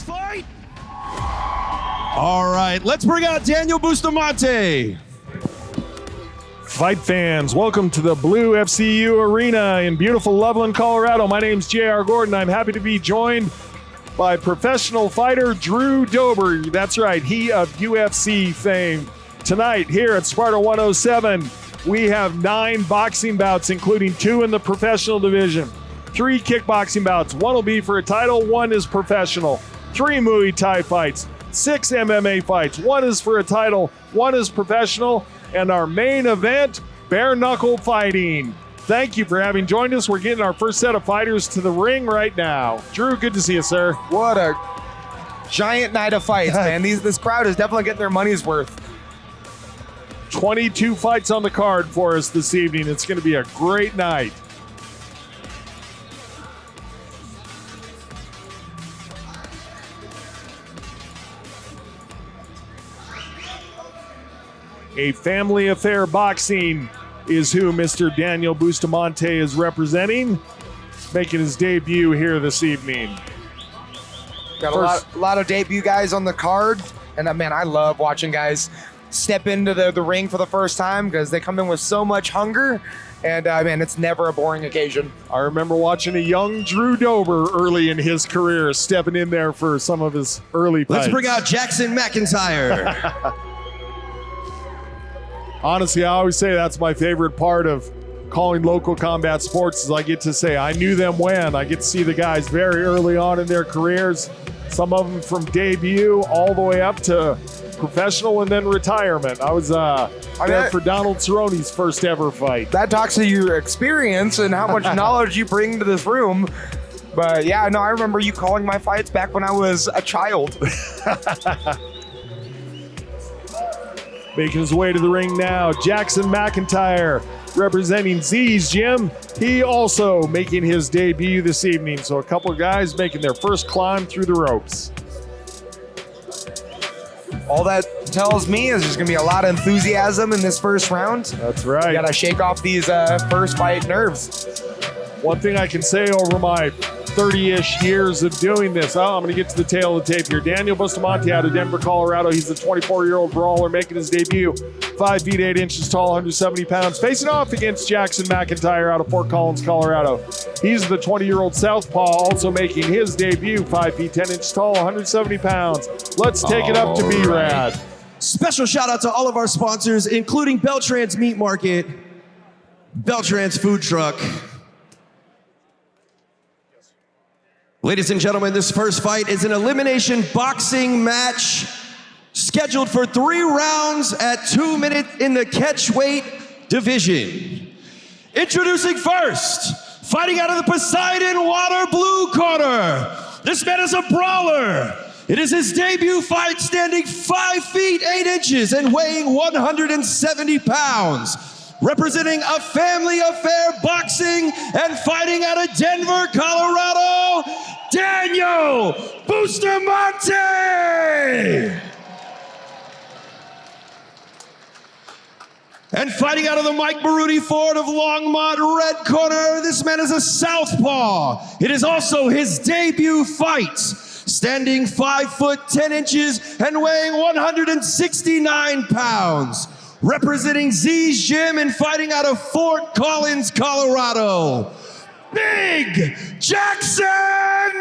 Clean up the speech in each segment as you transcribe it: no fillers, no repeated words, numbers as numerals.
fight. All right, let's bring out Daniel Bustamante. Fight fans, welcome to the Blue FCU Arena in beautiful Loveland, Colorado. My name's J.R. Gordon. I'm happy to be joined by professional fighter Drew Dober. That's right, he of UFC fame. Tonight here at Sparta 107, we have 9 boxing bouts, including 2 in the professional division, 3 kickboxing bouts. 1 will be for a title, 1 is professional, 3 Muay Thai fights, 6 MMA fights, 1 is for a title, 1 is professional, and our main event, bare knuckle fighting. Thank you for having joined us. We're getting our first set of fighters to the ring right now. Drew, good to see you, sir. What a giant night of fights, man. This crowd is definitely getting their money's worth. 22 fights on the card for us this evening. It's going to be a great night. A family affair boxing is who Mr. Daniel Bustamante is representing, making his debut here this evening. Got a lot of debut guys on the card, and man, I love watching guys step into the ring for the first time because they come in with so much hunger, and man, it's never a boring occasion. I remember watching a young Drew Dober early in his career stepping in there for some of his early fights. Let's bring out Jackson McIntyre. Honestly, I always say that's my favorite part of calling local combat sports is I get to say I knew them when. I get to see the guys very early on in their careers, some of them from debut all the way up to professional and then retirement. I was there for Donald Cerrone's first ever fight. That talks to your experience and how much knowledge you bring to this room. But yeah, no, I remember you calling my fights back when I was a child. Making his way to the ring now, Jackson McIntyre representing Z's Gym. He also making his debut this evening. So a couple of guys making their first climb through the ropes. All that tells me is there's going to be a lot of enthusiasm in this first round. That's right. You got to shake off these first fight nerves. One thing I can say over my 30-ish years of doing this, I'm going to get to the tail of the tape here. Daniel Bustamante out of Denver, Colorado. He's a 24-year-old brawler making his debut. 5 feet 8 inches tall, 170 pounds. Facing off against Jackson McIntyre out of Fort Collins, Colorado. He's the 20-year-old southpaw also making his debut. 5 feet 10 inches tall, 170 pounds. Let's take it up to B-Rad. Special shout out to all of our sponsors, including Beltran's Meat Market, Beltran's Food Truck. Ladies and gentlemen, this first fight is an elimination boxing match scheduled for 3 rounds at 2 minutes in the catchweight division. Introducing first, fighting out of the Poseidon Water blue corner. This man is a brawler. It is his debut fight, standing 5 feet 8 inches and weighing 170 pounds. Representing a family affair boxing and fighting out of Denver, Colorado, Daniel Bustamante! And fighting out of the Mike Baruti Ford of Longmont, red corner, this man is a southpaw. It is also his debut fight, standing 5 foot 10 inches and weighing 169 pounds. Representing Z's Gym and fighting out of Fort Collins, Colorado, Big Jackson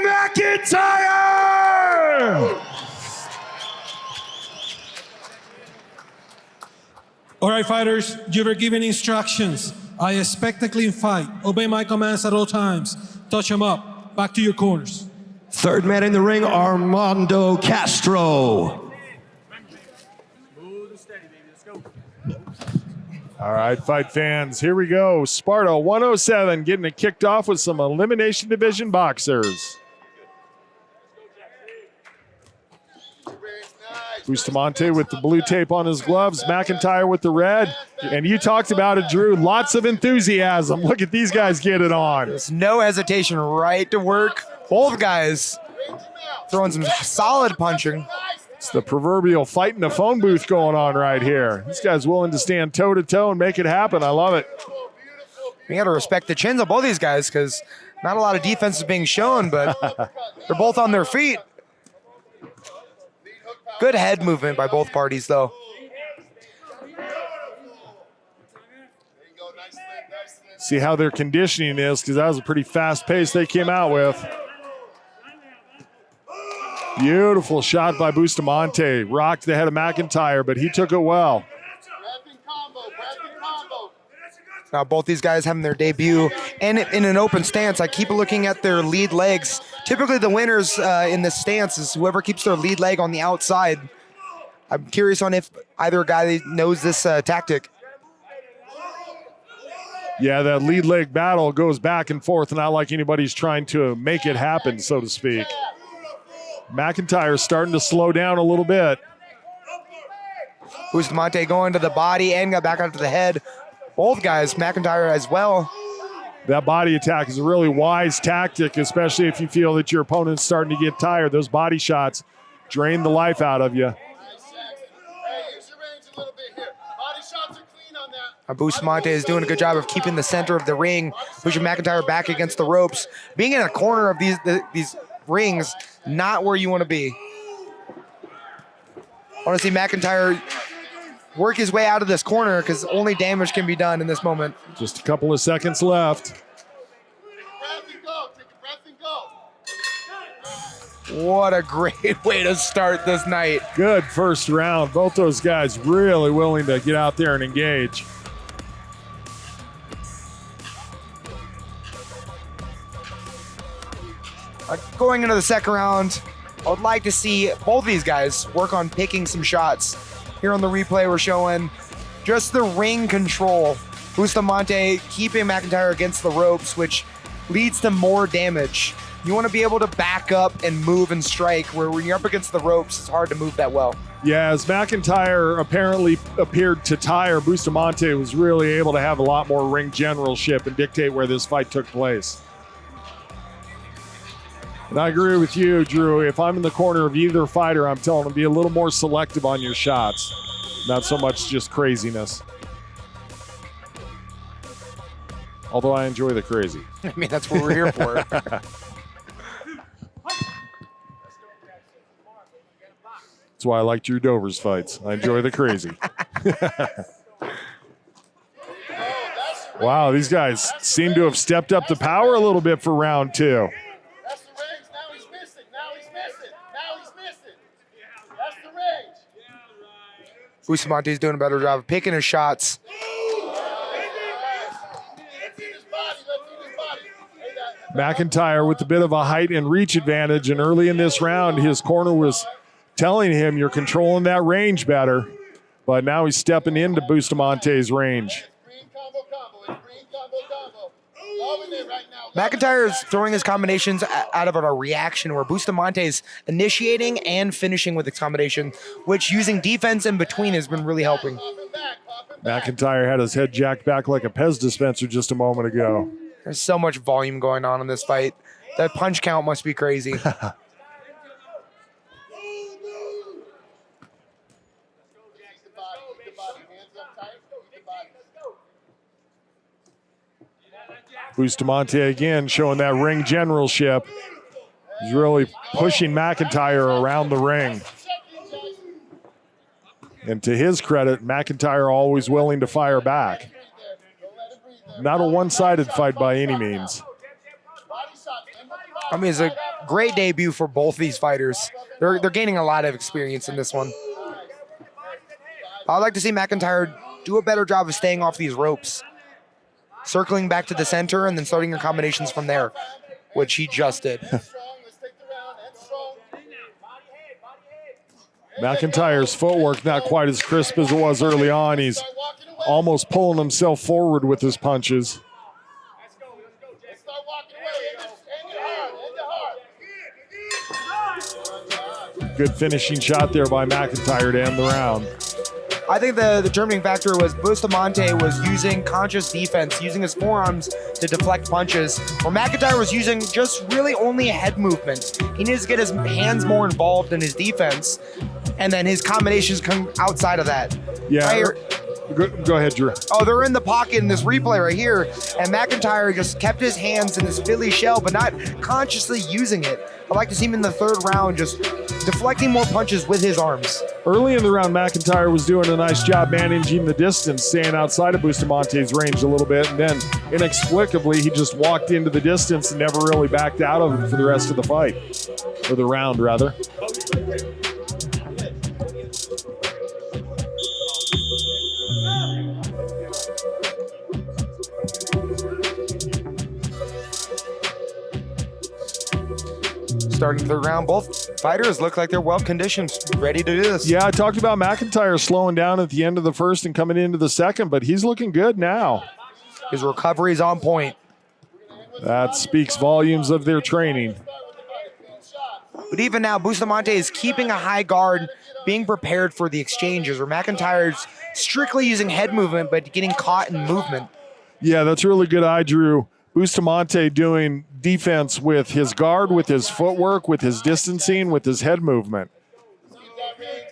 McIntyre! All right, fighters, you were given instructions. I expect a clean fight. Obey my commands at all times. Touch them up. Back to your corners. Third man in the ring, Armando Castro. All right, fight fans, here we go. Sparta 107 getting it kicked off with some elimination division boxers. Bustamante with the blue tape on his gloves, McIntyre with the red. And you talked about it, Drew, lots of enthusiasm. Look at these guys get it on. There's no hesitation, right to work. Both guys throwing some solid punching. It's the proverbial fight in the phone booth going on right here. This guy's willing to stand toe-to-toe and make it happen. I love it. We got to respect the chins of both these guys because not a lot of defense is being shown, but they're both on their feet. Good head movement by both parties, though. See how their conditioning is, because that was a pretty fast pace they came out with. Beautiful shot by Bustamante. Rocked the head of McIntyre, but he took it well. Now both these guys having their debut and in an open stance. I keep looking at their lead legs. Typically the winners in this stance is whoever keeps their lead leg on the outside. I'm curious on if either guy knows this tactic. Yeah, that lead leg battle goes back and forth, not like anybody's trying to make it happen, so to speak. McIntyre's starting to slow down a little bit. Bustamante going to the body and got back onto the head. Both guys, McIntyre as well. That body attack is a really wise tactic, especially if you feel that your opponent's starting to get tired. Those body shots drain the life out of you. Bustamante is doing a good job of keeping the center of the ring, pushing McIntyre back against the ropes. Being in a corner of these rings, not where you want to be. I want to see McIntyre work his way out of this corner because only damage can be done in this moment. Just a couple of seconds left. What a great way to start this night. Good first round. Both those guys really willing to get out there and engage. Going into the second round, I would like to see both these guys work on picking some shots. Here on the replay, we're showing just the ring control. Bustamante keeping McIntyre against the ropes, which leads to more damage. You want to be able to back up and move and strike, where when you're up against the ropes, it's hard to move that well. Yeah, as McIntyre apparently appeared to tire, Bustamante was really able to have a lot more ring generalship and dictate where this fight took place. And I agree with you, Drew. If I'm in the corner of either fighter, I'm telling them be a little more selective on your shots. Not so much just craziness. Although I enjoy the crazy. I mean, that's what we're here for. That's why I like Drew Dover's fights. I enjoy the crazy. Wow, these guys seem to have stepped up the power a little bit for round two. Bustamante's doing a better job of picking his shots. McIntyre with a bit of a height and reach advantage, and early in this round, his corner was telling him you're controlling that range better, but now he's stepping into Bustamante's range. McIntyre is throwing his combinations out of a reaction where Bustamante is initiating and finishing with his combination, which using defense in between has been really helping. McIntyre had his head jacked back like a Pez dispenser just a moment ago. There's so much volume going on in this fight. That punch count must be crazy. Bustamante again showing that ring generalship. He's really pushing McIntyre around the ring. And to his credit, McIntyre always willing to fire back. Not a one-sided fight by any means. I mean, it's a great debut for both these fighters. They're gaining a lot of experience in this one. I'd like to see McIntyre do a better job of staying off these ropes, circling back to the center and then starting your combinations from there, which he just did. McIntyre's footwork not quite as crisp as it was early on. He's almost pulling himself forward with his punches. Good finishing shot there by McIntyre to end the round. I think the determining factor was Bustamante was using conscious defense, using his forearms to deflect punches, where McIntyre was using just really only a head movement. He needs to get his hands more involved in his defense, and then his combinations come outside of that. Yeah, Go ahead, Drew. Oh, they're in the pocket in this replay right here, and McIntyre just kept his hands in this Philly shell, but not consciously using it. I like to see him in the third round just deflecting more punches with his arms. Early in the round, McIntyre was doing a nice job managing the distance, staying outside of Bustamante's range a little bit, and then inexplicably he just walked into the distance and never really backed out of it for the rest of the fight, or the round rather. Starting the third round, both fighters look like they're well conditioned, ready to do this. Yeah, I talked about McIntyre slowing down at the end of the first and coming into the second, but he's looking good now. His recovery is on point. That speaks volumes of their training. But even now, Bustamante is keeping a high guard, being prepared for the exchanges, where McIntyre's strictly using head movement, but getting caught in movement. Yeah, that's really good eye, Drew. Bustamante doing defense with his guard, with his footwork, with his distancing, with his head movement. Let's keep that range.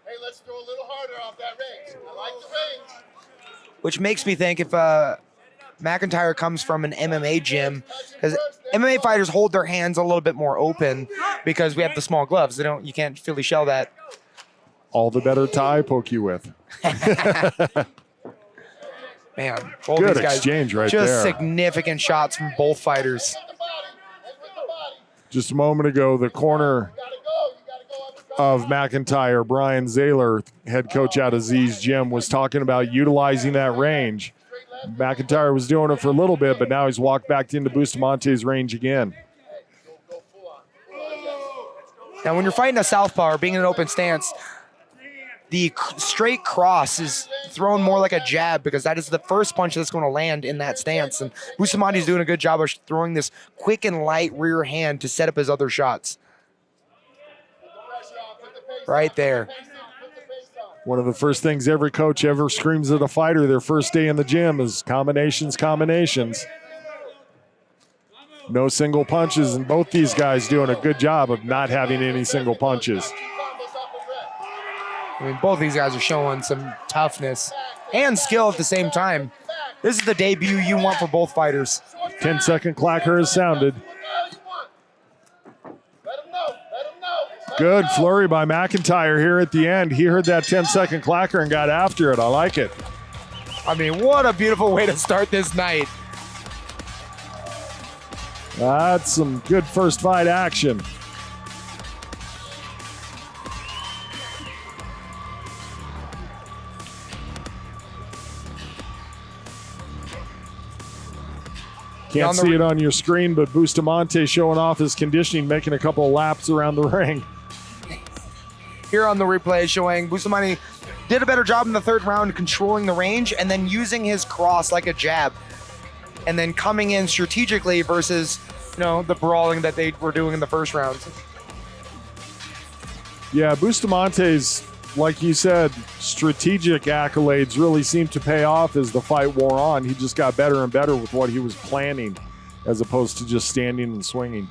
Hey, let's throw a little harder off that range. I like the range. Which makes me think if McIntyre comes from an MMA gym, because MMA fighters hold their hands a little bit more open because we have the small gloves. You can't Philly shell that. All the better tie poke you with. Man, both Good these guys, exchange right just there. significant shots from both fighters. Just a moment ago, the corner of McIntyre, Brian Zahler, head coach out of Z's gym, was talking about utilizing that range. McIntyre was doing it for a little bit, but now he's walked back into Bustamante's range again. Now, when you're fighting a southpaw or being in an open stance, the straight cross is thrown more like a jab because that is the first punch that's going to land in that stance. And Bustamante's doing a good job of throwing this quick and light rear hand to set up his other shots. Right there. One of the first things every coach ever screams at a fighter their first day in the gym is combinations, combinations. No single punches, and both these guys doing a good job of not having any single punches. I mean, both these guys are showing some toughness and skill at the same time. This is the debut you want for both fighters. 10-second clacker has sounded. Good flurry by McIntyre here at the end. He heard that 10-second clacker and got after it. I like it. I mean, what a beautiful way to start this night. That's some good first fight action. Can't see it on your screen, but Bustamante showing off his conditioning, making a couple of laps around the ring. Here on the replay showing Bustamante did a better job in the third round controlling the range and then using his cross like a jab and then coming in strategically versus, the brawling that they were doing in the first round. Yeah, Bustamante's, like you said, strategic accolades really seemed to pay off as the fight wore on. He just got better and better with what he was planning as opposed to just standing and swinging.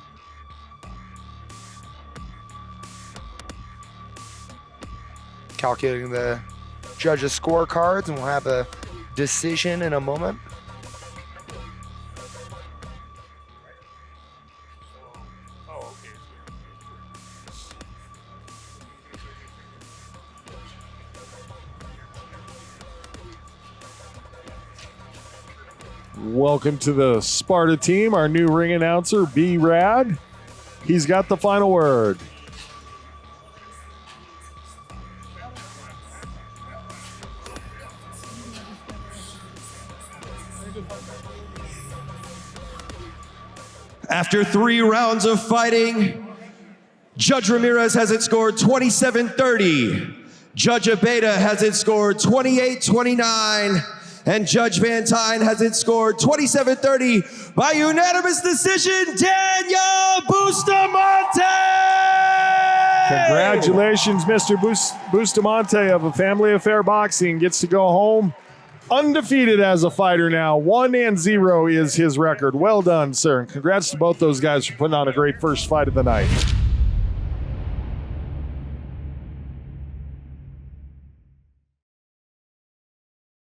Calculating the judges' scorecards, and we'll have a decision in a moment. Welcome to the Sparta team, our new ring announcer, B-Rad. He's got the final word. After 3 rounds of fighting, Judge Ramirez has it scored 27-30. Judge Abeda has it scored 28-29. And Judge Van Tine has it scored 27-30 by unanimous decision, Daniel Bustamante! Congratulations, Mr. Bustamante of A Family Affair Boxing. Gets to go home undefeated as a fighter now. 1-0 is his record. Well done, sir. And congrats to both those guys for putting on a great first fight of the night.